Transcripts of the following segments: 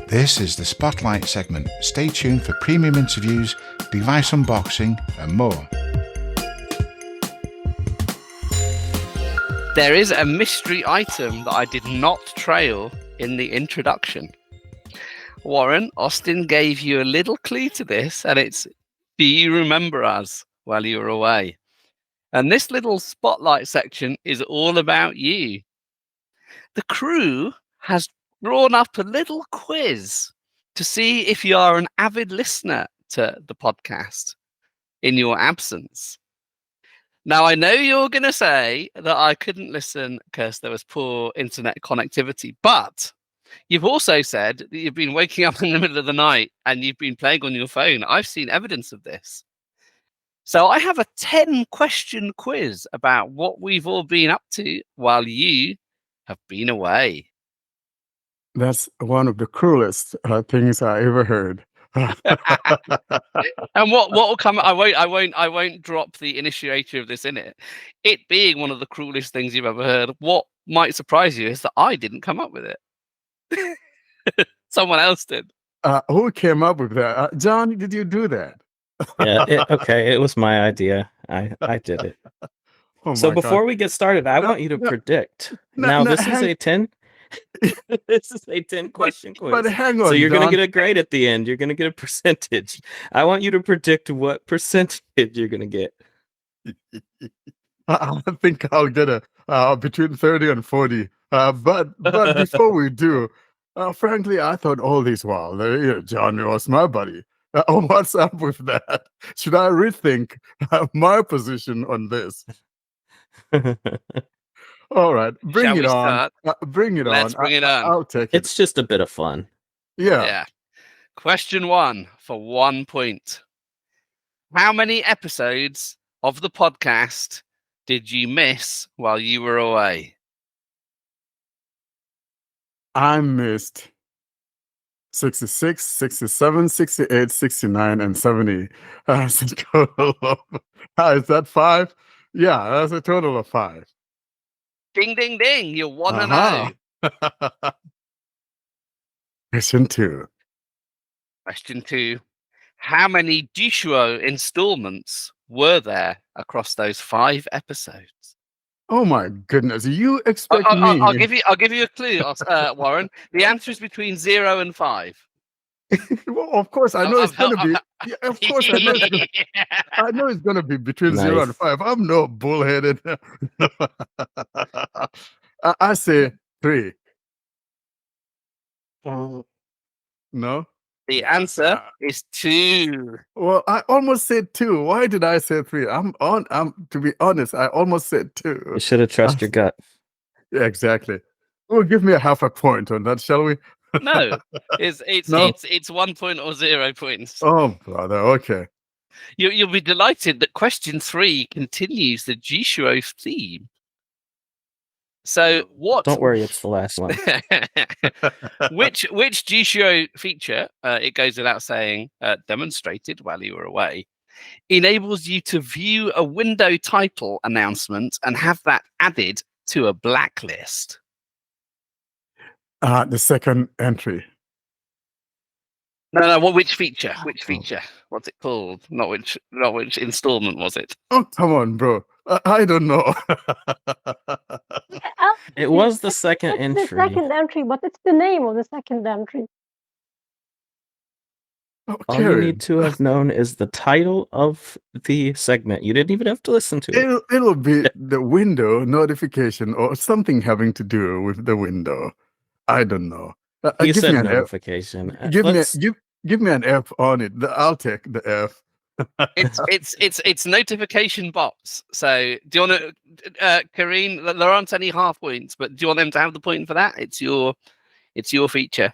This is the Spotlight segment. Stay tuned for premium interviews, device unboxing, and more. There is a mystery item that I did not trail in the introduction. Warren, Austin gave you a little clue to this, and it's, do you remember us while you were away? And this little spotlight section is all about you. The crew has drawn up a little quiz to see if you are an avid listener to the podcast in your absence. Now, I know you're going to say that I couldn't listen because there was poor internet connectivity, but you've also said that you've been waking up in the middle of the night and you've been playing on your phone. I've seen evidence of this. So I have a 10-question quiz about what we've all been up to while you have been away. That's one of the cruelest things I ever heard. And what will come? I won't drop the initiator of this in it. It being one of the cruelest things you've ever heard. What might surprise you is that I didn't come up with it. Someone else did. Who came up with that? John, did you do that? Yeah, it was my idea. I did it. Oh So my before God. we get started, I want you to predict. Now, this is a 10. This is a 10-question quiz. But hang on, So you're going John. to get a grade at the end. You're going to get a percentage. I want you to predict what percentage you're going to get. I think I'll get a between 30 and 40. But before we do, frankly, I thought all this while, John was my buddy. What's up with that? Should I rethink my position on this? All right, bring Shall it we on. start? Bring it Let's on. bring it on. I'll take it. It's just a bit of fun. Yeah. Question 1 for 1 point. How many episodes of the podcast did you miss while you were away? I missed 66, 67, 68, 69, and 70. That's a total of, is that 5? Yeah, that's a total of 5. Ding, ding, ding. You're 1-0. Question 2. Question 2. How many Duo installments were there across those 5 episodes? Oh my goodness! You expect me? I'll give you a clue, Warren. The answer is between 0 and 5. Well, of course, I know it's going to be. Yeah, of course, I know. I know it's going to be between 0 and 5. I'm no bullheaded. I say 3. No. The answer is 2. Well, I almost said 2. Why did I say 3? I'm to be honest, I almost said 2. You should have trusted your gut. Yeah, exactly. Well, give me a half a point on that, shall we? No, it's 1 point or 0 points. Oh, brother. Okay. You'll be delighted that question 3 continues the Jishuo theme. So what? Don't worry, it's the last one. Which Jishuo feature, it goes without saying, demonstrated while you were away, enables you to view a window title announcement and have that added to a blacklist? The second entry. No. Which feature? Which feature? What's it called? Not which installment was it? Oh, come on, bro. I don't know. It was the second entry. The second entry, but it's the name of the second entry. Oh, All you need to have known is the title of the segment. You didn't even have to listen to it. It'll be the window notification or something having to do with the window. I don't know. You give said me an notification. F. Give me an F on it. I'll take the F. It's notification bots. So do you want to, Karine? There aren't any half points, but do you want them to have the point for that? It's your feature.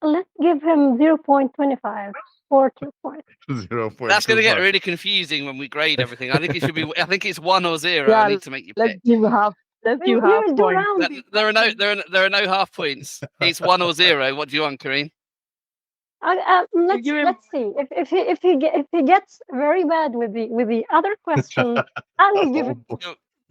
Let's give him 0.25 or 2 points. 0.25. That's going to get really confusing when we grade everything. I think it should be. I think it's 1 or 0. Yeah, I need to make you Let's pick. give half. Let's give half points. There are no half points. It's 1 or 0. What do you want, Karine? Let's see if he gets very bad with the other question. I will give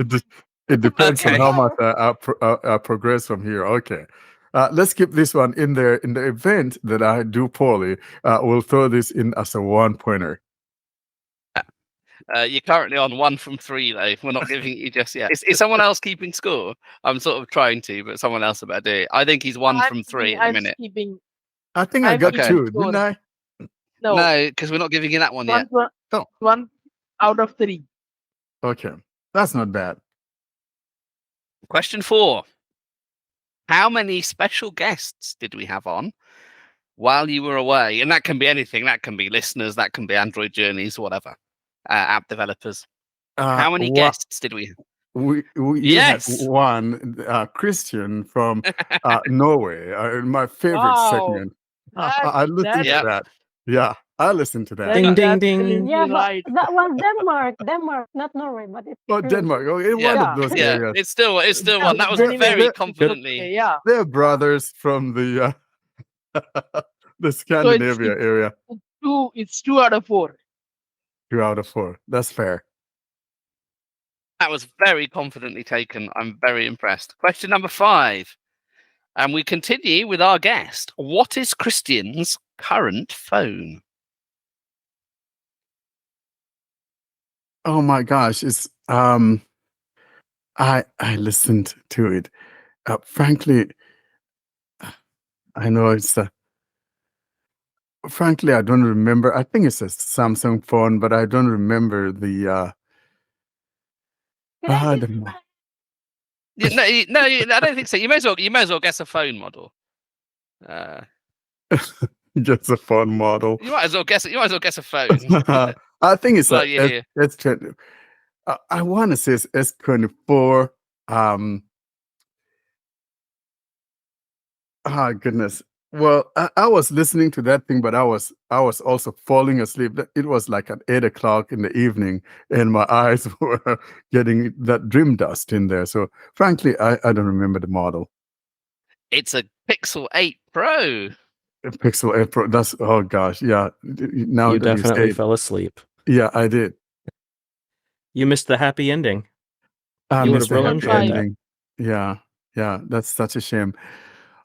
it. It depends on how much I progress from here. Okay. let's keep this one in there. In the event that I do poorly, we'll throw this in as a 1-pointer. You're currently on 1 from 3, though. We're not giving it you just yet. Is someone else keeping score? I'm sort of trying to, but someone else about to do it. I think he's 1 from 3 at the minute. I think I got Okay. 2, didn't I? No, because we're not giving you that one yet. Oh. 1 out of 3. Okay, that's not bad. Question 4. How many special guests did we have on while you were away? And that can be anything. That can be listeners. That can be Android journeys, whatever. App developers. How many guests did we have? We Yes. had one, Christian from Norway. My favorite segment. I listened to that. Yeah, I listened to that. Ding, ding, ding. Yeah, but that was Denmark, not Norway, but it's Denmark. Oh, in one of those areas. It's still one. That was very confidently. Yeah. They're brothers from the the Scandinavia area. It's 2 out of 4. 2 out of 4. That's fair. That was very confidently taken. I'm very impressed. Question number 5. And we continue with our guest. What is Christian's current phone? Oh my gosh, it's I listened to it. Frankly, I know it's frankly, I don't remember. I think it's a Samsung phone, but I don't remember the No, I don't think so. You may as well guess a phone model. just a phone model. You might as well guess a phone. I think it's Well, S20. I want to say it's S24. Goodness. Well, I was listening to that thing, but I was also falling asleep. It was like at 8:00 in the evening, and my eyes were getting that dream dust in there. So, frankly, I don't remember the model. It's a Pixel 8 Pro. A Pixel 8 Pro. That's, oh gosh, yeah. Now You that definitely say it, fell asleep. yeah, I did. You missed the happy ending. I You missed would have the really happy enjoyed that. ending. Yeah, that's such a shame.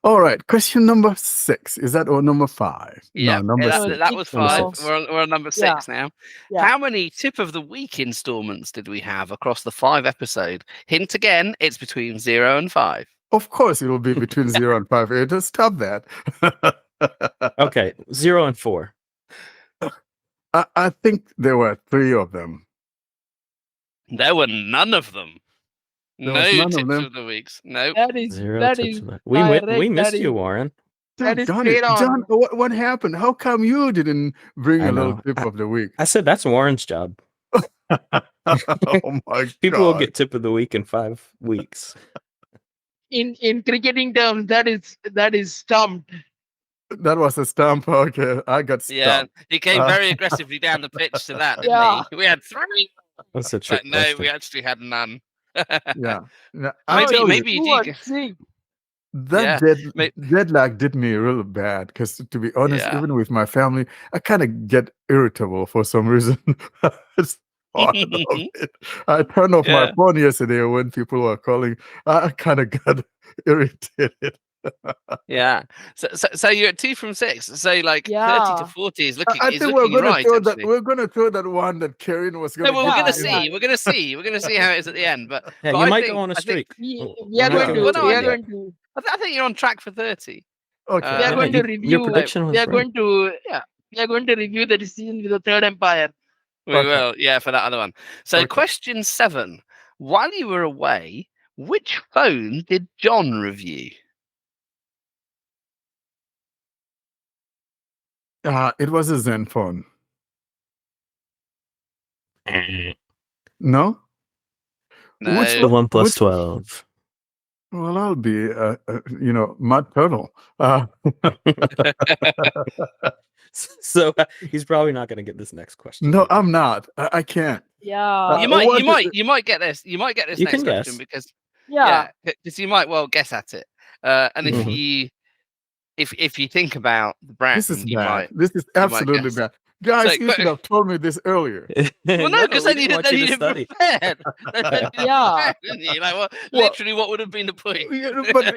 All right, question number 6. Is that or number 5? Yeah, no, number 6. that was 5. Number 6. We're on number 6 now. Yeah. How many tip of the week installments did we have across the 5 episode? Hint again, it's between 0 and 5. Of course, it will be between 0 and 5. Just stop that. Okay, 0 and 4. I think there were 3 of them. There were none of them. There No was none of tips them? of the weeks. No. That is 0 that tips is of that. correct. We missed That you, is- Warren. That is Darn it. straight on. John, what happened? How come you didn't bring I a little know. tip of the week? I said that's Warren's job. Oh my People will God. get tip of the week in 5 weeks. In cricketing terms, that is stumped. That was a stump. Okay, I got stumped. Yeah, he came very aggressively down the pitch to that, didn't Yeah. he? We had 3, That's a trick but no, question. we actually had none. Yeah. Now, Maybe you Two did. and six. that jet lag did me real bad because, to be honest, Yeah. even with my family, I kind of get irritable for some reason. It's part of it. I turned off my Yeah. phone yesterday when people were calling. I kind of got irritated. Yeah. So you're at 2 from 6. So like 30 Yeah. to 40 is looking. I is think we're looking going right, to throw that. actually. We're going to throw that one that Karen was going No, to. well, we're Yeah, gonna yeah. see. We're gonna see. We're gonna see how it is at the end. But Yeah, but you I might think- go on a I think- streak. We Oh, we are we're going not to well, gonna no, we I are know. going to I think you're on track for 30. Okay. we are Uh, going to your review. prediction was We are right. going to we are going to review the decision with the third empire. We Okay. will, yeah, for that other one. So, Okay. question 7. While you were away, which phone did John review? It was a Zen phone. No? No. Which The OnePlus which- 12. Well, I'll be, Mud Turtle. So he's probably not going to get this next question. No, I'm not. I can't. Yeah. you what might get this. You might get this You next can question guess. because Yeah. because you might well guess at it. And if Mhm. you if you think about the brand, This is you bad. might. This is might absolutely guess. bad. Guys, So, you should have told me this earlier. well, no, because then you want didn't you to study. prepare. Yeah. Like, well, Well, literally, what would have been the point? But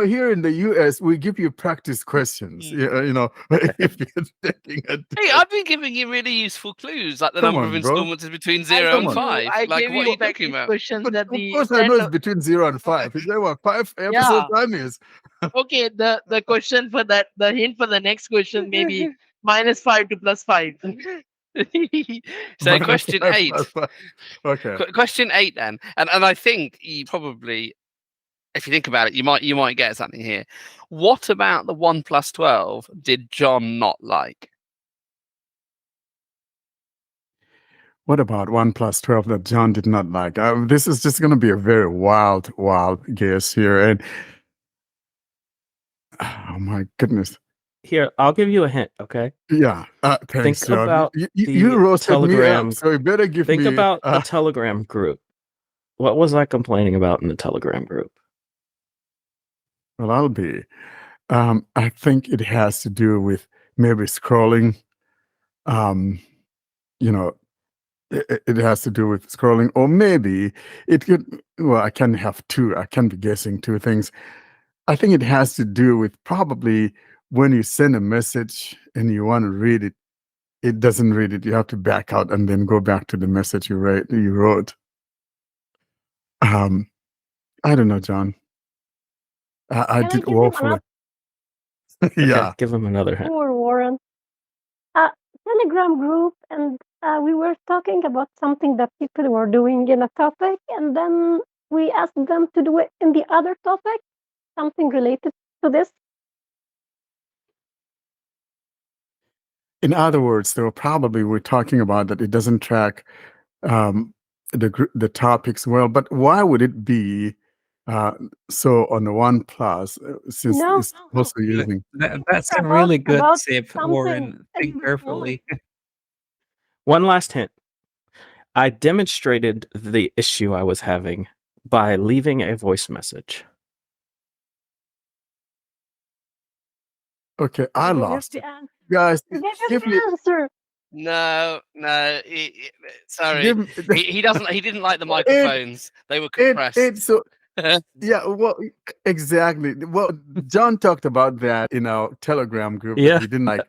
here in the US, we give you practice questions. If you're taking a Hey, I've been giving you really useful clues, like the Come number of on, bro. installments is between I 0 gave and you, 5. I Like, gave what are you you talking practice about? questions But at of the course, I know end it's of. between 0 and 5. Is there what 5 Yeah. episode time is? Okay, the question for that, the hint for the next question may be -5 to +5. So, Minus question 5 8. plus 5. Okay. Question 8 then, and I think you probably, if you think about it, you might get something here. What about the 1 plus 12 did John not like? What about 1 plus 12 that John did not like? This is just going to be a very wild guess here. And oh my goodness. Here, I'll give you a hint, okay? Yeah. Thanks, Think John. about You the roasted me Telegram. up, so you better give Think me. about the Telegram group. What was I complaining about in the Telegram group? Well, I'll be. I think it has to do with maybe scrolling. You know, it has to do with scrolling, or maybe it could. Well, I can have two. I can be guessing two things. I think it has to do with probably when you send a message and you want to read it, it doesn't read it. You have to back out and then go back to the message you wrote. I don't know, John. I Can I did give him woefully. Yeah. Okay, give him another hint. Poor Warren. Telegram group, and we were talking about something that people were doing in a topic, and then we asked them to do it in the other topic, something related to this. In other words, they were probably we're talking about that it doesn't track the topics well. But why would it be so on the 1 plus since No, it's also using? That's a about really good about tip, something Warren. Think in between. carefully. One last hint. I demonstrated the issue I was having by leaving a voice message. Okay, I You gave lost the it. answer. Guys, You gave give the me. answer. No. Sorry, Give me he doesn't. He didn't like the microphones. They were compressed. it's so yeah, well, exactly. Well, John talked about that in our Telegram group. Yeah. That he didn't like,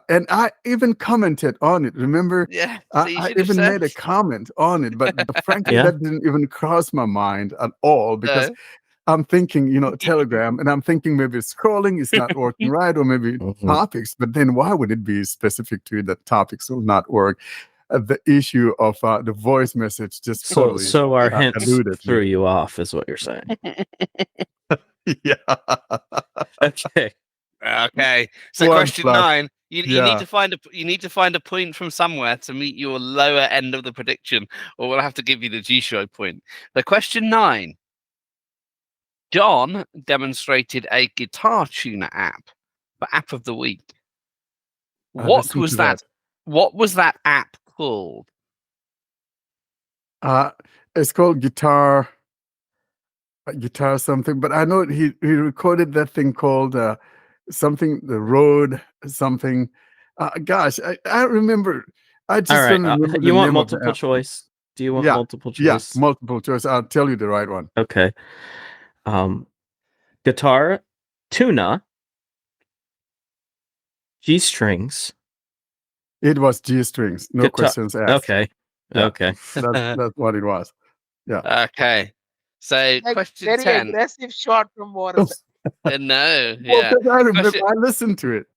and I even commented on it. Remember, Yeah, so you I should have even made a said. comment on it, but frankly, Yeah. that didn't even cross my mind at all because No. I'm thinking, Telegram, and I'm thinking maybe scrolling is not working right, or maybe Mhm. topics. But then why would it be specific to that topics will not work? The issue of the voice message just totally So our hints eluded threw me. you off, is what you're saying. Yeah. Okay. Okay. So 1 question plus. 9. You Yeah. need to find a point from somewhere to meet your lower end of the prediction, or we'll have to give you the G-show point. The question 9. John demonstrated a guitar tuner app for App of the Week. I What listened was to that? What was that app called? It's called guitar something, but I know he recorded that thing called something the road something. Gosh, I remember. I just All right. don't remember the You want name of the multiple app. choice? Do you want Yeah, multiple Yeah, choice? multiple choice. I'll tell you the right one. Okay. Guitar, tuna, G strings. It was G strings. No questions asked. Okay. Yeah. Okay. That's what it was. Yeah. Okay. So Like, question very 10. aggressive shot from Warren. No. Well, Yeah. 'cause I remember Question- I listened to it.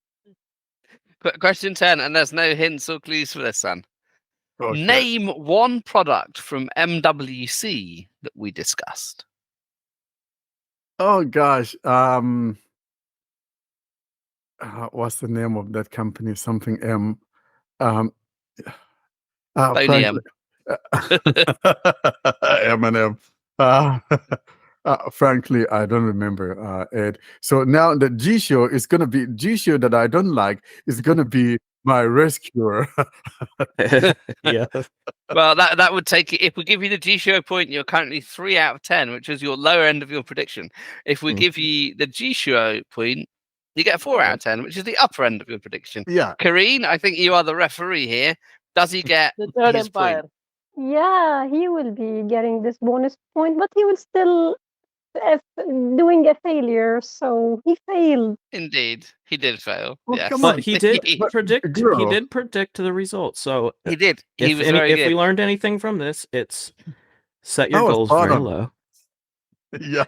Question 10, and there's no hints or clues for this one. Okay. Name one product from MWC that we discussed. Oh gosh. What's the name of that company? Something M. Only M. M&M. Frankly, I don't remember, Ed. So now the G show is going to be G show that I don't like is going to be my rescuer. Yeah. Well, that would take it. If we give you the G-show point, you're currently 3 out of 10, which is your lower end of your prediction. If we give you the G-show point, You get a 4 out of 10, which is the upper end of your prediction. Yeah. Kareen, I think you are the referee here. Does he get The third his empire. point? Yeah, he will be getting this bonus point, but he will still doing a failure. So he failed. Indeed, he did fail. Oh, yes. come But on. he did But, predict. He Guru, did predict the results. So He did. He if was very if good. we learned anything from this, it's set I your was goals spot very on. low. Yeah.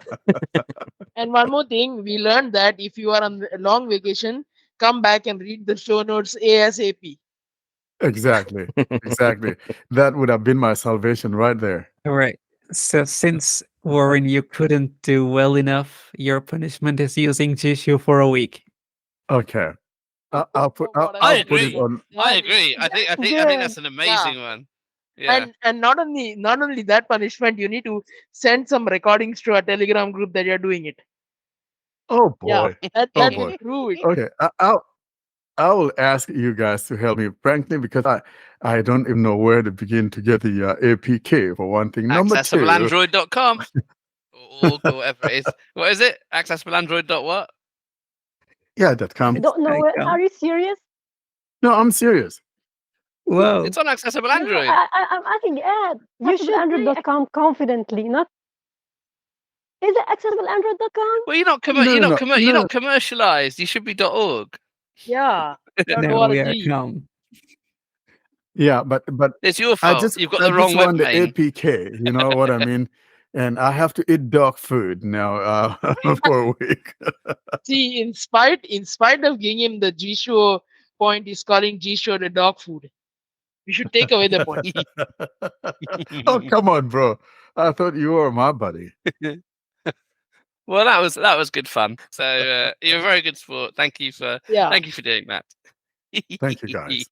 And one more thing, we learned that if you are on a long vacation, come back and read the show notes ASAP. Exactly. Exactly. That would have been my salvation right there. All right. So since Warren, you couldn't do well enough, your punishment is using Jishu for a week. Okay. I'll put What I put it agree. on. I agree. I think that's an amazing one. Yeah. And not only that punishment, you need to send some recordings to a Telegram group that you're doing it. Oh Yeah, boy. that Oh will boy. prove it. Okay. I will ask you guys to help me, frankly, because I don't even know where to begin to get the APK for one thing. Number two. Accessibleandroid.com or whatever it is. What is it? Accessibleandroid.what? Yeah, .com. I don't know. I Are you serious? No, I'm serious. Whoa. It's on Accessible No, Android. I'm asking Ed. You should Android.com confidently, not. Is it accessibleandroid.com? Well, you're not you're not commercialized. You should be .org. Yeah. Now we are .org. calm. Yeah, but It's your I fault. just You've got I the wrong just want the webpage. APK. You know what I mean? And I have to eat dog food now for a week. See, in spite of giving him the G Show point, he's calling G Show the dog food. We should take away the point. Oh, come on, bro. I thought you were my buddy. Well, that was good fun. So you're a very good sport. Thank you for Yeah. doing that. Thank you, guys.